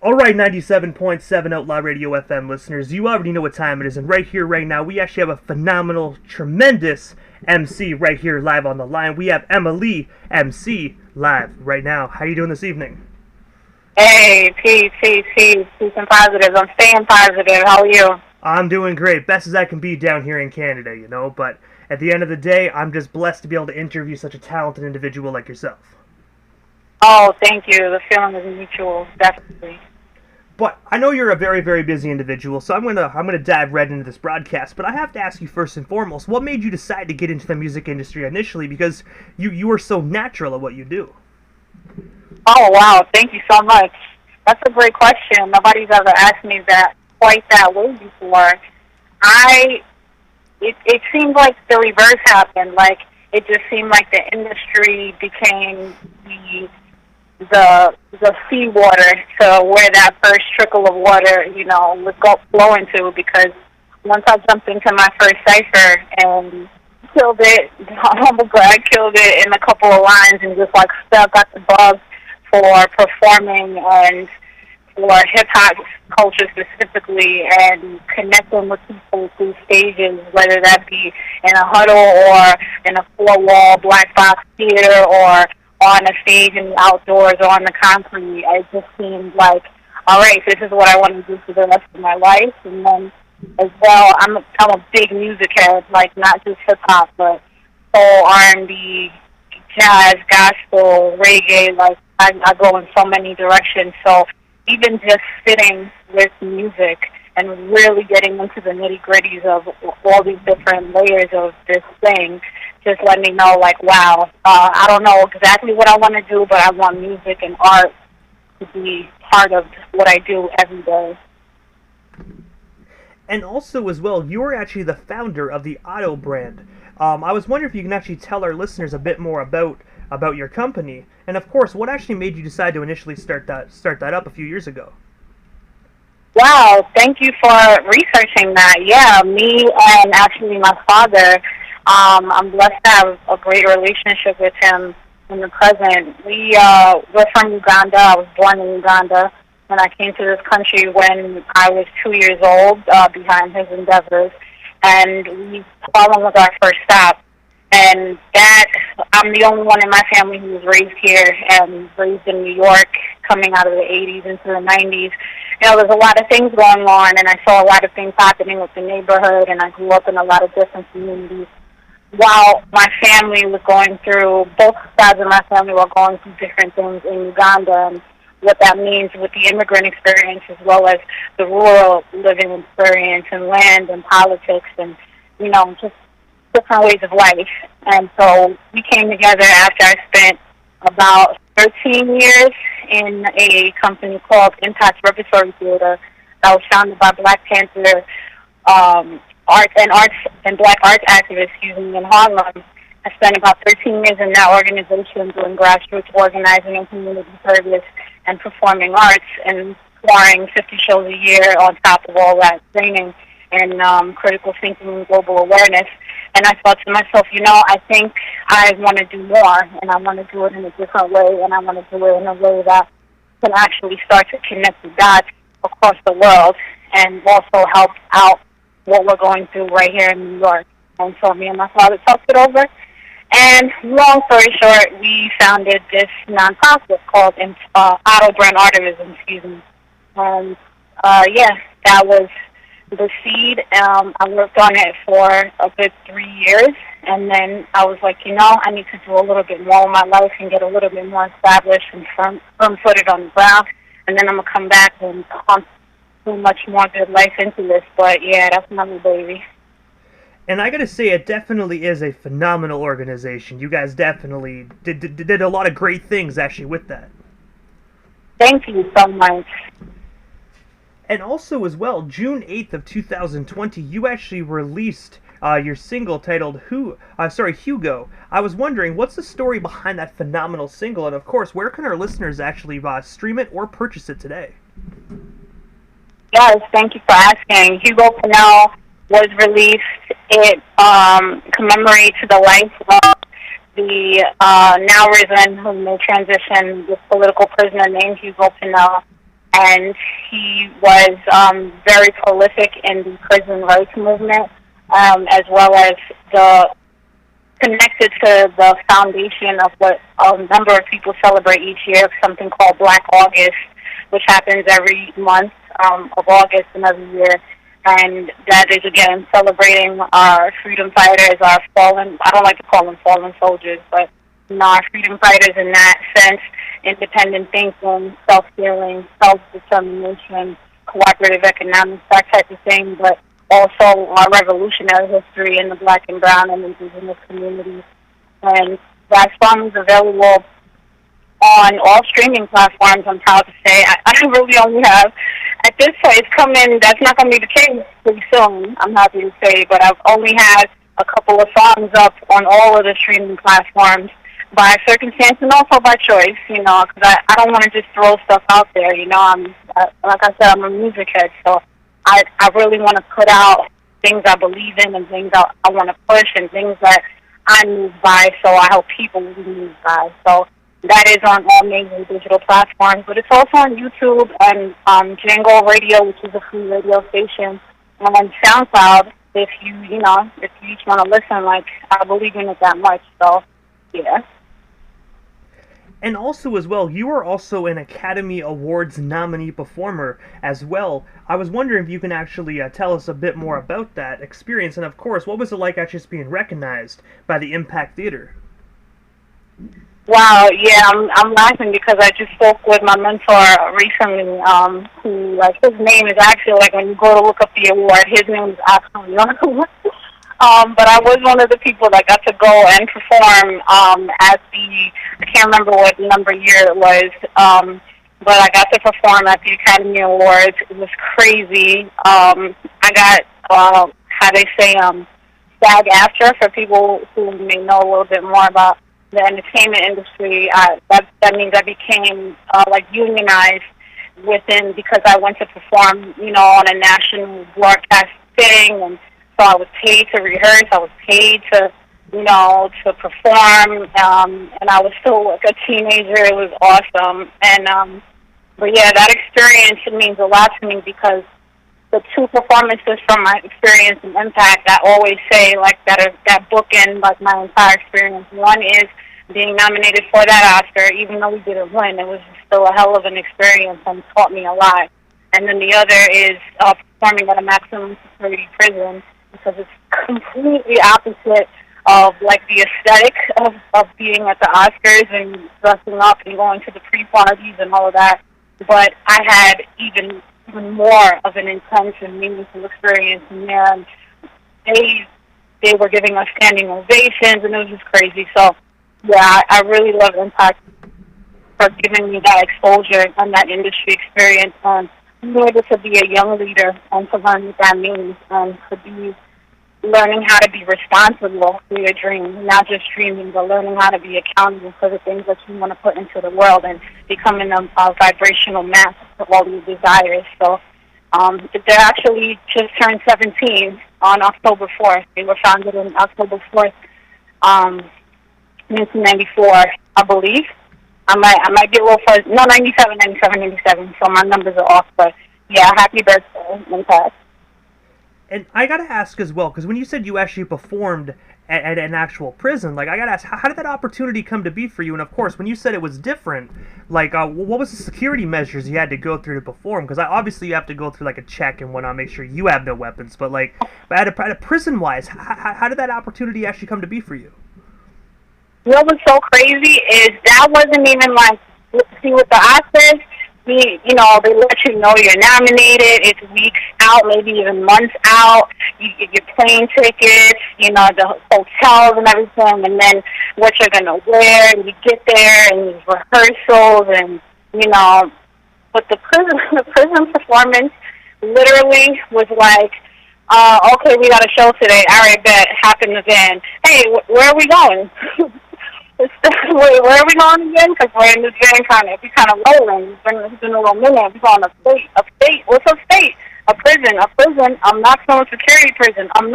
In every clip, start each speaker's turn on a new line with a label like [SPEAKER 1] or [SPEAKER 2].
[SPEAKER 1] Alright, 97.7 Outlaw Radio FM listeners, you already know what time it is, and right here, right now, we actually have a phenomenal, tremendous MC right here live on the line. We have Emily MC live right now. How are you doing this evening?
[SPEAKER 2] Hey, peace and positive. I'm staying positive. How are you?
[SPEAKER 1] I'm doing great, best as I can be down here in Canada, you know, but at the end of the day, I'm just blessed to be able to interview such a talented individual like yourself.
[SPEAKER 2] Oh, thank you. The feeling is mutual, definitely.
[SPEAKER 1] But I know you're a very, very busy individual, so I'm gonna dive right into this broadcast. But I have to ask you first and foremost, what made you decide to get into the music industry initially? Because you are so natural at what you do.
[SPEAKER 2] Oh, wow. Thank you so much. That's a great question. Nobody's ever asked me that quite that way before. It seemed like the reverse happened. Like, it just seemed like the industry became the seawater to where that first trickle of water, would go flow into, because once I jumped into my first cipher and killed it, humble brag, killed it in a couple of lines and just got the bug for performing and for hip-hop culture specifically and connecting with people through stages, whether that be in a huddle or in a four-wall black box theater or on a stage in the outdoors or on the concrete. It just seemed like, all right, this is what I want to do for the rest of my life. And then as well, I'm a big music head, like not just hip-hop, but soul, R&B, jazz, gospel, reggae. Like, I go in so many directions. So even just sitting with music and really getting into the nitty-gritties of all these different layers of this thing just let me know, like, wow, I don't know exactly what I want to do, but I want music and art to be part of what I do every day.
[SPEAKER 1] And also, as well, you're actually the founder of the Auto brand. I was wondering if you can actually tell our listeners a bit more about your company, and of course, what actually made you decide to initially start that up a few years ago?
[SPEAKER 2] Wow, thank you for researching that. Yeah, me and actually my father, I'm blessed to have a great relationship with him in the present. We're from Uganda. I was born in Uganda, and I came to this country when I was 2 years old, behind his endeavors, and we followed with our first stop. And that, I'm the only one in my family who was raised here and raised in New York, coming out of the 80s into the 90s. There's a lot of things going on, and I saw a lot of things happening with the neighborhood, and I grew up in a lot of different communities. While my family was going through, both sides of my family were going through different things in Uganda, and what that means with the immigrant experience as well as the rural living experience and land and politics and, just different ways of life. And so we came together after I spent about 13 years in a company called Impact Repertory Theater that was founded by Black Panther arts and black arts activists, in Harlem. I spent about 13 years in that organization doing grassroots organizing and community service and performing arts and touring 50 shows a year on top of all that training and critical thinking and global awareness. And I thought to myself, I think I want to do more, and I want to do it in a different way, and I want to do it in a way that can actually start to connect the dots across the world and also help out what we're going through right here in New York. And so me and my father talked it over. And long story short, we founded this nonprofit called Auto Brand Artivism, And, that was the seed. I worked on it for a good 3 years. And then I was like, I need to do a little bit more with my life and get a little bit more established and firm-footed on the ground. And then I'm going to come back and pump so much more good life into this. But, yeah, that's my little baby.
[SPEAKER 1] And I gotta say, it definitely is a phenomenal organization. You guys definitely did a lot of great things, actually, with that.
[SPEAKER 2] Thank you so much.
[SPEAKER 1] And also, as well, June 8th of 2020, you actually released your single titled Hugo. I was wondering, what's the story behind that phenomenal single? And, of course, where can our listeners actually stream it or purchase it today?
[SPEAKER 2] Yes, thank you for asking. Hugo Pinnell was released. It commemorates the life of the now risen, who may transition, this political prisoner named Hugo Pinnell. and he was very prolific in the prison rights movement, as well as connected to the foundation of what a number of people celebrate each year, something called Black August, which happens every month of August and every year. And that is, again, celebrating our freedom fighters, our fallen, I don't like to call them fallen soldiers, but our freedom fighters in that sense, independent thinking, self-healing, self-determination, cooperative economics, that type of thing, but also our revolutionary history in the Black and brown and indigenous communities. And that song is available on all streaming platforms, I'm proud to say. I really only have, at this point, it's coming, that's not going to be the case pretty soon, I'm happy to say, but I've only had a couple of songs up on all of the streaming platforms by circumstance and also by choice, because I don't want to just throw stuff out there, like I said, I'm a music head, so I really want to put out things I believe in and things I want to push and things that I move by, so I hope people will move by. So that is on all major digital platforms, but it's also on YouTube and Django Radio, which is a free radio station, and on SoundCloud if you just want to listen. Like, I believe in it that much, so yeah.
[SPEAKER 1] And also as well, you are also an Academy Awards nominee performer as well. I was wondering if you can actually tell us a bit more about that experience, and of course, what was it like actually being recognized by the Impact Theater?
[SPEAKER 2] Wow, yeah, I'm laughing because I just spoke with my mentor recently, who, like, his name is actually, like, when you go to look up the award, his name is actually on the award. But I was one of the people that got to go and perform at I can't remember what number year it was, but I got to perform at the Academy Awards. It was crazy. I got, how they say, SAG-AFTRA, for people who may know a little bit more about the entertainment industry. That means I became, unionized within, because I went to perform, on a national broadcast thing, and so I was paid to rehearse, I was paid to, to perform, and I was still like a teenager. It was awesome. And, but yeah, that experience means a lot to me, because the two performances from my experience and Impact, I always say, like, that bookend, like, my entire experience. One is being nominated for that Oscar, even though we didn't win. It was still a hell of an experience and taught me a lot. And then the other is performing at a maximum security prison, because it's completely opposite of, like, the aesthetic of being at the Oscars and dressing up and going to the pre-parties and all of that. But I had even more of an intense and meaningful experience in there. And they were giving us standing ovations, and it was just crazy. So, yeah, I really love Impact for giving me that exposure and that industry experience, and being able to be a young leader and to learn what that means, and to be learning how to be responsible for your dream, not just dreaming, but learning how to be accountable for the things that you want to put into the world, and becoming a vibrational match for all your desires. So they're actually just turned 17 on October 4th. They were founded on October 4th, 1994, I believe. I might be a little fuzzy. No, 97, so my numbers are off, but yeah, happy birthday, Impact.
[SPEAKER 1] And I gotta ask as well, because when you said you actually performed at an actual prison, like, I gotta ask, how did that opportunity come to be for you? And of course, when you said it was different, like, what was the security measures you had to go through to perform? Because obviously you have to go through, like, a check and whatnot, make sure you have no weapons. But, like, at a prison-wise, how did that opportunity actually come to be for you?
[SPEAKER 2] What was so crazy is that wasn't even, like, see, with the Oscars, they let you know you're nominated. It's weeks out, maybe even months out. You get your plane tickets, the hotels and everything, and then what you're going to wear, and you get there, and there's rehearsals, and, but the prison performance literally was like, okay, we got a show today. All right, bet, hop in the van. Hey, where are we going? Where are we going again? Because we're in this van kind of rolling. It's been a little minute. We're going a state. What's a state? A prison. I'm not from security prison. So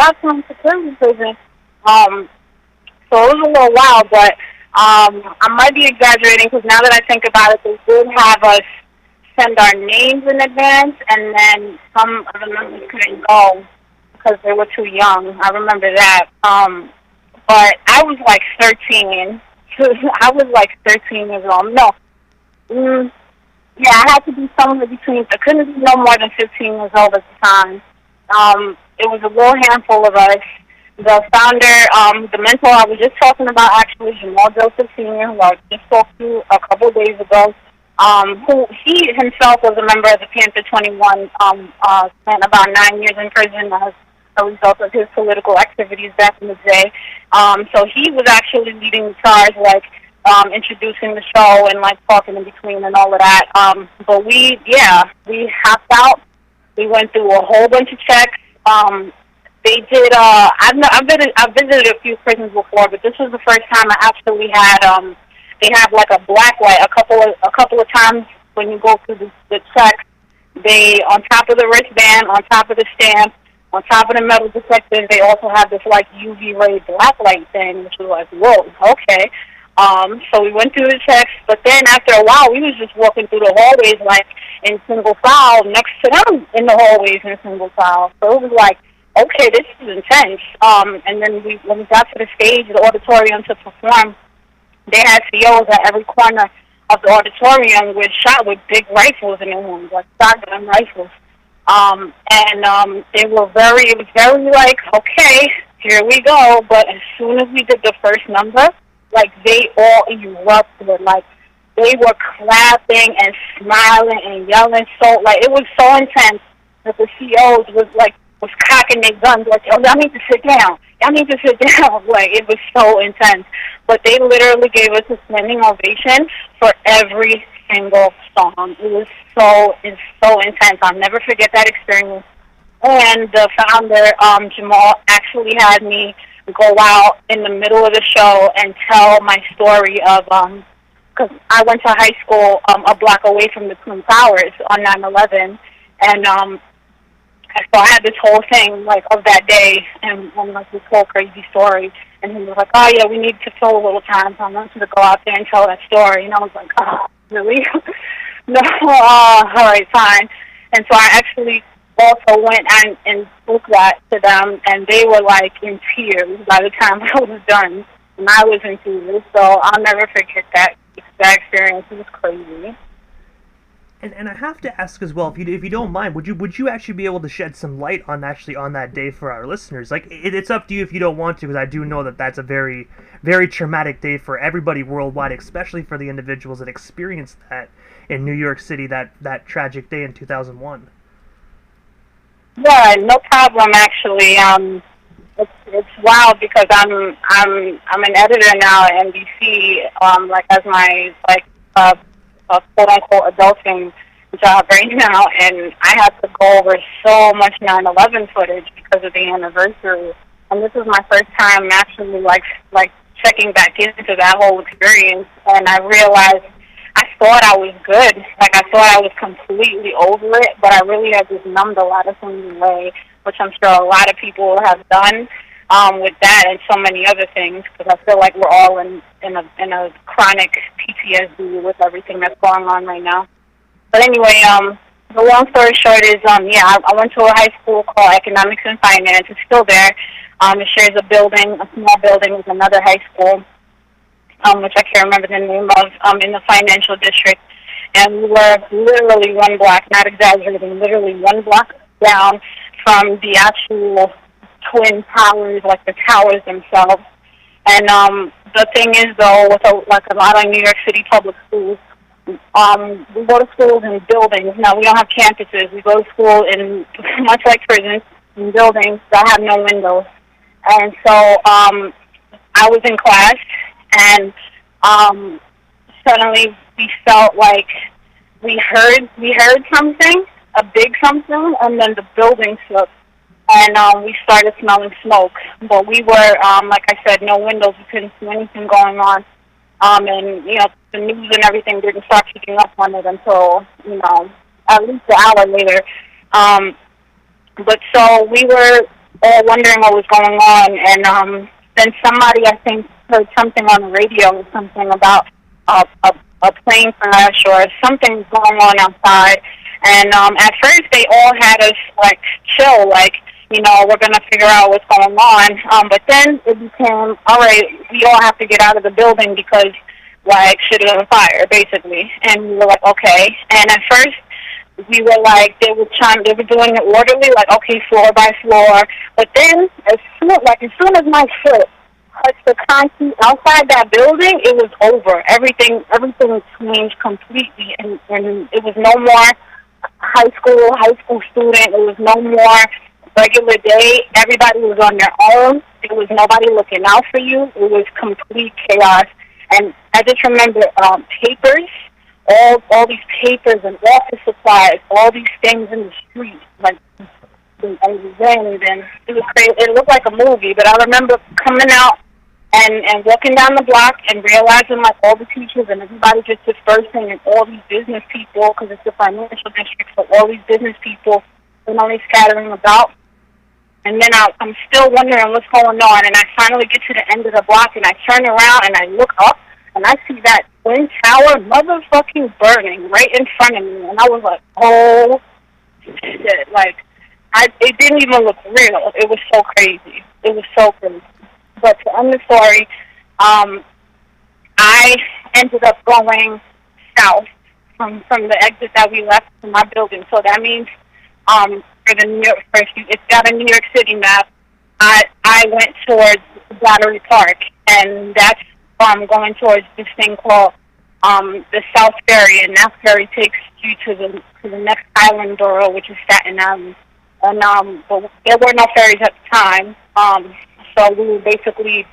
[SPEAKER 2] it was a little wild, but I might be exaggerating, because now that I think about it, they did have us send our names in advance, and then some of the members couldn't go because they were too young. I remember that. But I was like 13. I was like 13 years old. No. Yeah, I had to be somewhere between, I couldn't be no more than 15 years old at the time. It was a little handful of us. The founder, the mentor I was just talking about, actually, Jamal Joseph Sr., who I just spoke to a couple of days ago, who he himself was a member of the Panther 21, spent about 9 years in prison as a result of his political activities back in the day. So he was actually leading the charge, like, introducing the show and, like, talking in between and all of that. But we hopped out. We went through a whole bunch of checks. They did. I've visited a few prisons before, but this was the first time I actually had. They have like a black light. A couple of times when you go through the check, they on top of the wristband, on top of the stamp, on top of the metal detectors, they also have this like UV ray black light thing, which was like, whoa, okay. So we went through the checks, but then after a while, we was just walking through the hallways like in single file next to them in the hallways in single file. So it was like, okay, this is intense. And then when we got to the stage, the auditorium to perform, they had COs at every corner of the auditorium with shot with big rifles in their hands, like shotgun rifles. It was very like, okay, here we go. But as soon as we did the first number, like they all erupted, like they were clapping and smiling and yelling. So like it was so intense that the COs was cocking their guns like, oh, y'all need to sit down. Y'all need to sit down. Like, it was so intense. But they literally gave us a standing ovation for every single song. It's so intense. I'll never forget that experience. And the founder, Jamal, actually had me go out in the middle of the show and tell my story of, because I went to high school a block away from the Twin Towers on 9/11, and so I had this whole thing, like, of that day, and like, this whole crazy story. And he was like, oh, yeah, we need to fill a little time, so I want you to go out there and tell that story. And I was like, oh, really? No, all right, fine. And so I actually also went and spoke that to them, and they were, like, in tears by the time I was done. And I was in tears, so I'll never forget that experience. It was crazy.
[SPEAKER 1] And I have to ask as well, if you don't mind, would you actually be able to shed some light on that day for our listeners? Like, it's up to you if you don't want to, because I do know that that's a very, very traumatic day for everybody worldwide, especially for the individuals that experienced that in New York City, that tragic day in 2001.
[SPEAKER 2] Yeah, no problem. Actually, it's wild because I'm an editor now at NBC, like as my quote unquote adulting job right now, and I had to go over so much 9/11 footage because of the anniversary. And this was my first time actually like checking back into that whole experience, and I realized I thought I was good. Like I thought I was completely over it, but I really had just numbed a lot of things away, which I'm sure a lot of people have done with that and so many other things, because I feel like we're all in a chronic PTSD with everything that's going on right now. But anyway, the long story short is, I went to a high school called Economics and Finance. It's still there. It shares a small building with another high school, which I can't remember the name of, in the financial district. And we were literally one block, not exaggerating, literally one block down from the actual Twin Towers, like the towers themselves. And the thing is, though, with a lot of New York City public schools, we go to schools in buildings. Now, we don't have campuses. We go to school in, much like prisons, in buildings that have no windows. And so I was in class, and suddenly we felt like we heard something, a big something, and then the building shook. And we started smelling smoke. But we were, like I said, no windows. We couldn't see anything going on. And, the news and everything didn't start picking up on it until, at least an hour later. But so we were all wondering what was going on. And then somebody, I think, heard something on the radio or something about a a plane crash or something going on outside. And at first they all had us like chill, like, you know, we're gonna figure out what's going on. But then it became, all right, we all have to get out of the building because like shit is on fire, basically. And we were like, okay. And at first we were like, they were doing it orderly, like, okay, floor by floor. But then as soon as my foot touched the concrete outside that building, it was over. Everything changed completely, and it was no more high school student. It was no more regular day. Everybody was on their own. There was nobody looking out for you. It was complete chaos. And I just remember papers, all these papers and office supplies, all these things in the street, like, and wind, and it was crazy. It looked like a movie, but I remember coming out and walking down the block and realizing, like, all the teachers and everybody just dispersing, and all these business people, because it's a financial district, so all these business people and only scattering about. And then I'm still wondering what's going on, and I finally get to the end of the block, and I turn around, and I look up, and I see that Twin Tower motherfucking burning right in front of me, and I was like, oh, shit. Like, it didn't even look real. It was so crazy. It was so crazy. But to end the story, I ended up going south from the exit that we left from my building. So that means for the New York, it's got a New York City map. I went towards Battery Park, and that's going towards this thing called the South Ferry, and that ferry takes you to the next island borough, which is Staten Island. And but there were no ferries at the time, so we were basically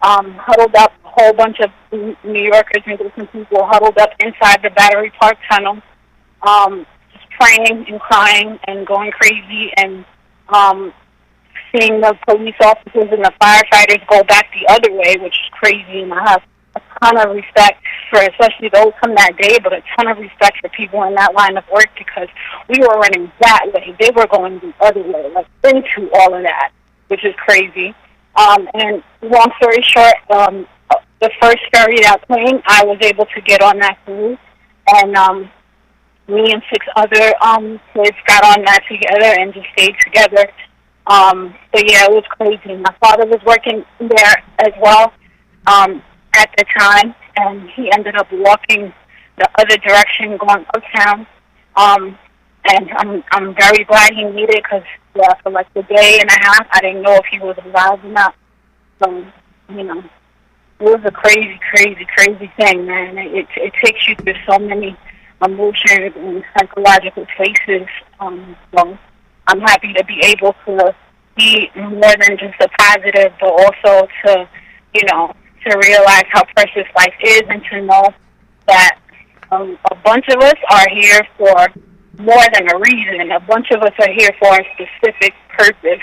[SPEAKER 2] huddled up, a whole bunch of New Yorkers and different people huddled up inside the Battery Park tunnel, just praying and crying and going crazy, and seeing the police officers and the firefighters go back the other way, which is crazy. And I have a ton of respect for, especially those from that day, but a ton of respect for people in that line of work, because we were running that way. They were going the other way, like into all of that, which is crazy. And long story short, the first ferry that came, I was able to get on that cruise, and me and 6 other kids got on that together and just stayed together. But yeah, it was crazy. My father was working there as well at the time, and he ended up walking the other direction, going uptown. And I'm very glad he made it, because yeah, for like the day and a half, I didn't know if he was alive or not. So, you know, it was a crazy, crazy, crazy thing, man. It takes you through so many emotions and psychological places. So I'm happy to be able to be more than just a positive, but also to, you know, to realize how precious life is, and to know that a bunch of us are here for more than a reason. A bunch of us are here for a specific purpose,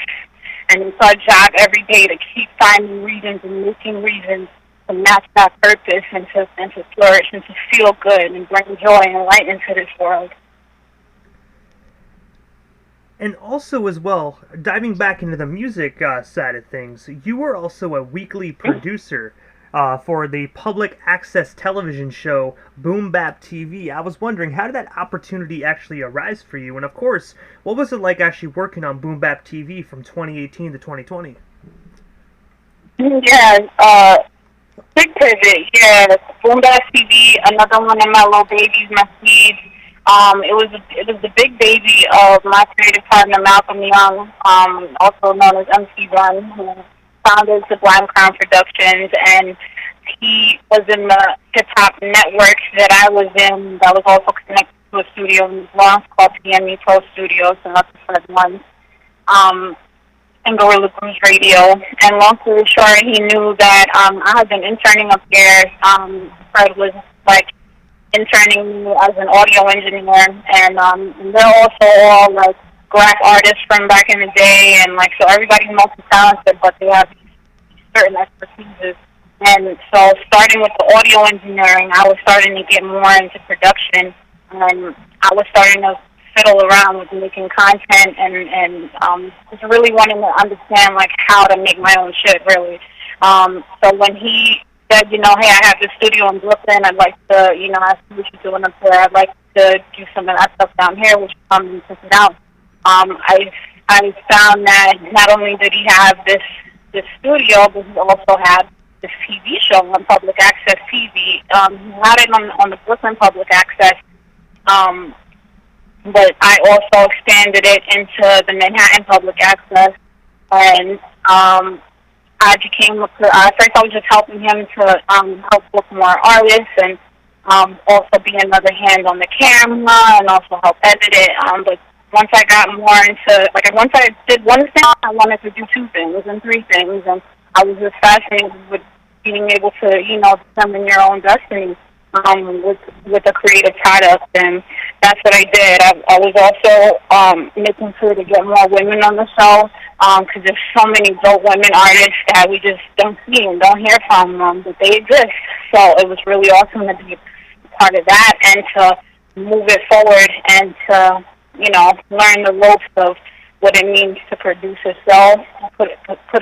[SPEAKER 2] and it's our job every day to keep finding reasons and making reasons to match that purpose, and to flourish and to feel good and bring joy and light into this world.
[SPEAKER 1] And also, as well, diving back into the music side of things, you were also a weekly producer for the public access television show Bap TV. I was wondering, how did that opportunity actually arise for you? And of course, what was it like actually working on Bap TV from 2018 to 2020?
[SPEAKER 2] Yeah, big pivot. Yeah, Bap TV, another one of my little babies, my seeds. It was the big baby of my creative partner Malcolm Young, also known as MC Run, who founded Sublime Crown Productions, and he was in the hip hop network that I was in, that was also connected to a studio in Bronx called PME Pro Studios, and that's the first one, and Gorilla Grooves Radio. And long story short, he knew that I had been interning up there. Fred was like interning as an audio engineer, and they're also all like graph artists from back in the day, and like, so everybody's multi-talented, but they have certain expertises. And so starting with the audio engineering, I was starting to get more into production, and I was starting to fiddle around with making content, and just really wanting to understand like how to make my own shit, really. So when he said, hey, I have this studio in Brooklyn. I'd like to, I see what you're doing up there. I'd like to do some of that stuff down here, which come and check it out. I found that not only did he have this studio, but he also had this TV show on public access TV. He had it on the Brooklyn public access, but I also expanded it into the Manhattan public access, and I became first I was just helping him to help book more artists and also be another hand on the camera and also help edit it. But once I got more into, once I did one thing, I wanted to do two things and three things, and I was just fascinated with being able to, determine your own destiny with a creative product, and that's what I did. I was also making sure to get more women on the show, because there's so many dope women artists that we just don't see and don't hear from, but they exist. So it was really awesome to be part of that and to move it forward and to, learn the ropes of what it means to produce a show, put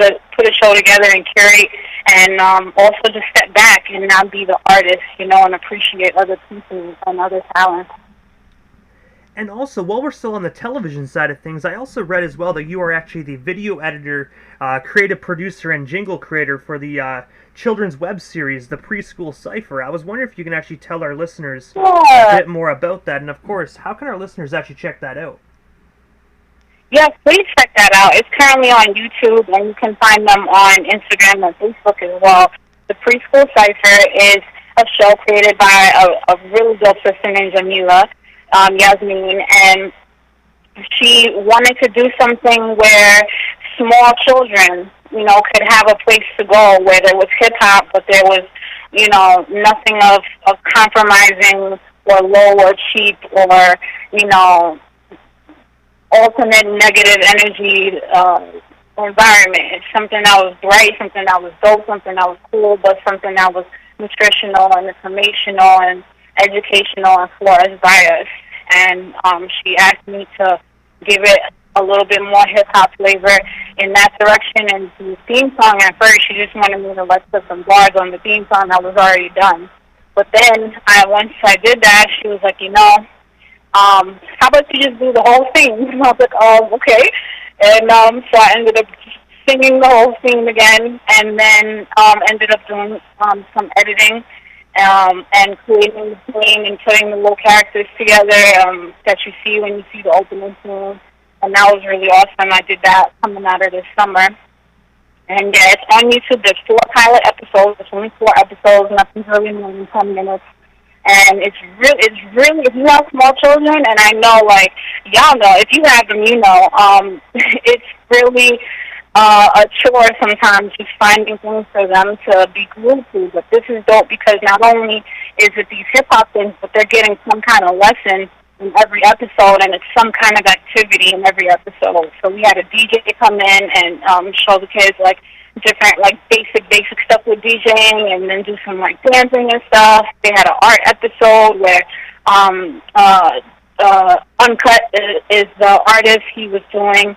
[SPEAKER 2] a show together and curate, and also just step back and not be the artist, and appreciate other people and other talents.
[SPEAKER 1] And also, while we're still on the television side of things, I also read as well that you are actually the video editor, creative producer, and jingle creator for the children's web series, the Preschool Cypher. I was wondering if you can actually tell our listeners a bit more about that, and of course, how can our listeners actually check that out?
[SPEAKER 2] Yes, please check that out. It's currently on YouTube, and you can find them on Instagram and Facebook as well. The Preschool Cypher is a show created by a really dope sister named Jamila, Yasmin, and she wanted to do something where small children, could have a place to go where there was hip-hop, but there was, nothing of compromising or low or cheap or, alternate negative energy environment. It's something that was bright, something that was dope, something that was cool, but something that was nutritional and informational and educational and for us by us. And she asked me to give it a little bit more hip-hop flavor in that direction. And the theme song, at first, she just wanted me to put some bars on the theme song that was already done. But then, once I did that, she was like, how about you just do the whole thing? And I was like, okay. And so I ended up singing the whole thing again, and then ended up doing some editing and creating the scene and putting the little characters together that you see when you see the opening scene. And that was really awesome. I did that coming out of this summer. And yeah, it's on YouTube. There's 4 pilot episodes. There's only 4 episodes. Nothing's really more than 10 minutes. And it's really, if you have small children, and I know, y'all know, if you have them, it's really a chore sometimes just finding things for them to be glued to. But this is dope because not only is it these hip-hop things, but they're getting some kind of lesson in every episode, and it's some kind of activity in every episode. So we had a DJ come in and show the kids, different, basic stuff with DJing, and then do some, dancing and stuff. They had an art episode where Uncut is the artist. He was doing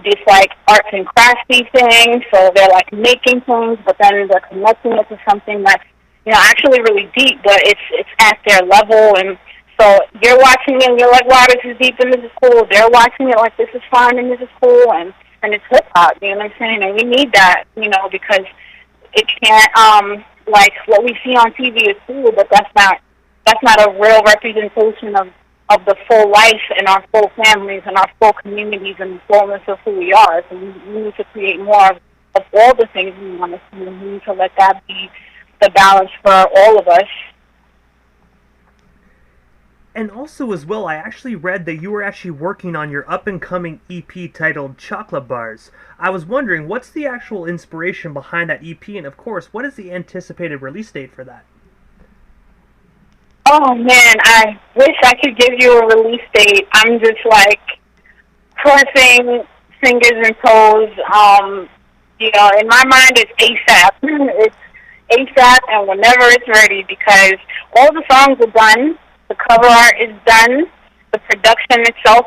[SPEAKER 2] this, arts and crafty thing. So they're, making things, but then they're connecting it to something that's, actually really deep, but it's at their level. And so you're watching it, and you're like, wow, this is deep, and this is cool. They're watching it like, this is fun, and this is cool, and it's hip-hop, you know what I'm saying? And we need that, because it can't, what we see on TV is cool, but that's not a real representation of the full life and our full families and our full communities and the fullness of who we are. So we need to create more of all the things we want to see, and we need to let that be the balance for all of us.
[SPEAKER 1] And also as well, I actually read that you were actually working on your up-and-coming EP titled Chocolate Bars. I was wondering, what's the actual inspiration behind that EP, and of course, what is the anticipated release date for that?
[SPEAKER 2] Oh man, I wish I could give you a release date. I'm just crossing fingers and toes. In my mind it's ASAP. It's ASAP and whenever it's ready, because all the songs are done. The cover art is done. The production itself,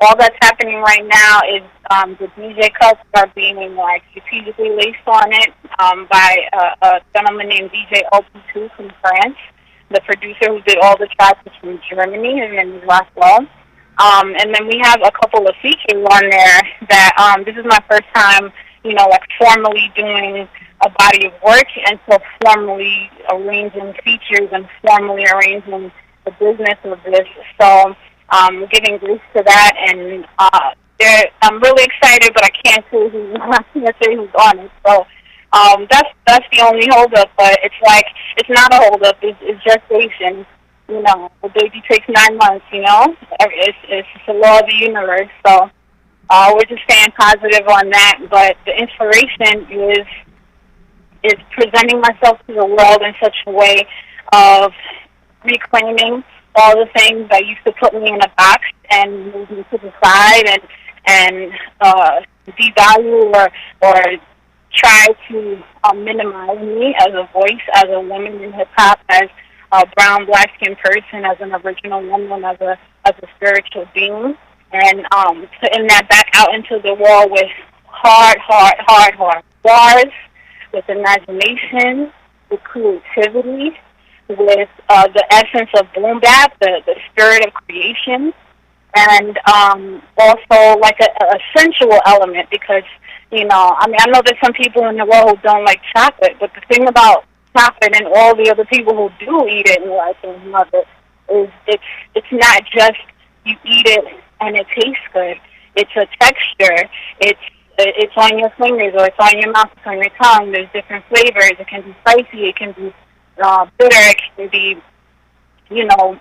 [SPEAKER 2] all that's happening right now is The DJ cuts are being like strategically laced on it by a gentleman named DJ LP2 from France. The producer who did all the tracks is from Germany, and then Outlaw. And then we have a couple of features on there that this is my first time, like formally doing a body of work, and so formally arranging features and formally arranging the business of this. So giving grace to that, and I'm really excited, but I can't say who's on it. So that's the only holdup. But it's not a holdup. It's gestation. The baby takes 9 months. It's the law of the universe. So we're just staying positive on that. But the inspiration is presenting myself to the world in such a way of reclaiming all the things that used to put me in a box and move me to the side and devalue or try to minimize me as a voice, as a woman in hip hop, as a brown, black-skinned person, as an original woman, as a spiritual being, and putting that back out into the world with hard bars, with imagination, with creativity, with the essence of boom bap, the spirit of creation, and also like a sensual element, because I know there's some people in the world who don't like chocolate, but the thing about chocolate and all the other people who do eat it and like and love it is it's not just you eat it and it tastes good. It's a texture. It's on your fingers, or it's on your mouth, it's on your tongue. There's different flavors. It can be spicy. It can be bitter. It can be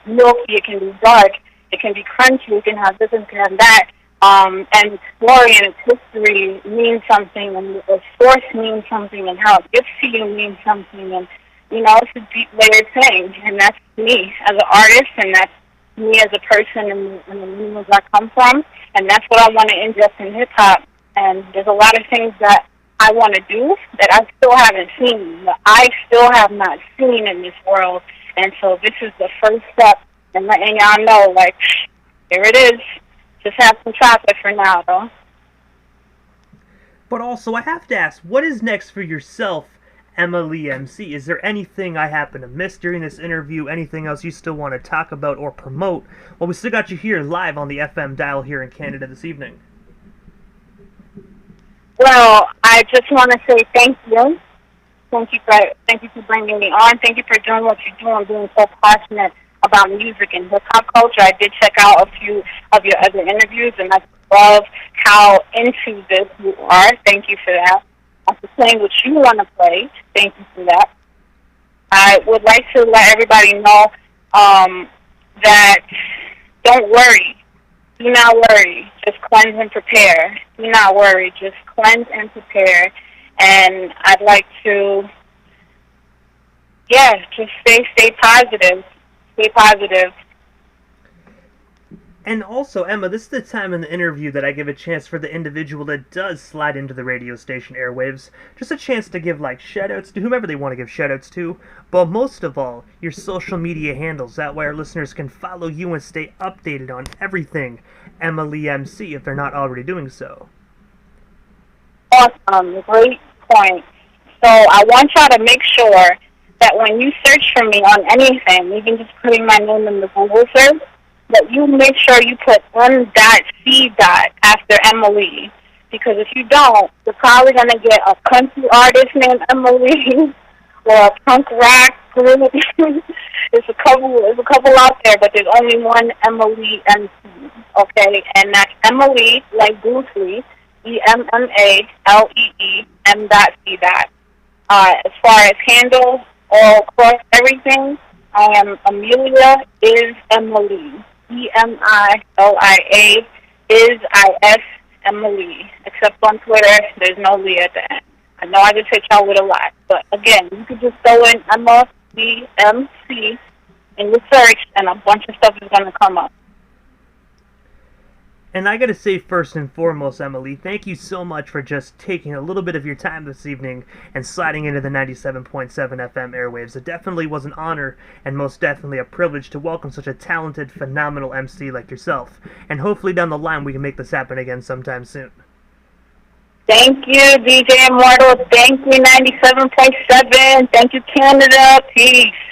[SPEAKER 2] milky. It can be dark. It can be crunchy. It can have this and can have that. And its story and its history means something, and the source means something, and how it gets to you means something, and it's a deep layered thing, and that's me as an artist, and that's me as a person, and the meanings I come from, and that's what I want to ingest in hip hop. And there's a lot of things that I want to do that I still haven't seen, that I still have not seen in this world, and so this is the first step, and letting y'all know, like, here it is. Just have some chocolate for now, though.
[SPEAKER 1] But also, I have to ask, what is next for yourself, Emma Lee MC? Is there anything I happen to miss during this interview? Anything else you still want to talk about or promote? Well, we still got you here live on the FM dial here in Canada this evening.
[SPEAKER 2] Well, I just want to say thank you. Thank you for bringing me on. Thank you for doing what you do and being so passionate about music and hip-hop culture. I did check out a few of your other interviews, and I love how into this you are. Thank you for that. After playing what you want to play, thank you for that. I would like to let everybody know that don't worry. Do not worry. Just cleanse and prepare. Do not worry. Just cleanse and prepare. And I'd like to, just stay positive. Stay positive.
[SPEAKER 1] And also, Emma, this is the time in the interview that I give a chance for the individual that does slide into the radio station airwaves. Just a chance to give, shout-outs to whomever they want to give shout-outs to. But most of all, your social media handles. That way our listeners can follow you and stay updated on everything Emma Lee MC if they're not already doing so.
[SPEAKER 2] Awesome. Great point. So I want y'all to make sure that when you search for me on anything, even just putting my name in the Google search, that you make sure you put M.C. after Emily. Because if you don't, you're probably going to get a country artist named Emily or a punk rock group. There's a couple out there, but there's only one Emily MC. Okay? And that's Emily, like Bruce Lee, EMMALEE, M.C. As far as handles, all across everything, I am Amelia is Emily. EMILIA is IS Emily. Except on Twitter, there's no Lee at the end. I know I just hit y'all with a lot, but again, you could just throw in Emma C MC in your search, and a bunch of stuff is going to come up.
[SPEAKER 1] And I gotta say, first and foremost, Emily, thank you so much for just taking a little bit of your time this evening and sliding into the 97.7 FM airwaves. It definitely was an honor and most definitely a privilege to welcome such a talented, phenomenal MC like yourself. And hopefully down the line we can make this happen again sometime soon.
[SPEAKER 2] Thank you, DJ Immortal. Thank you, 97.7. Thank you, Canada. Peace.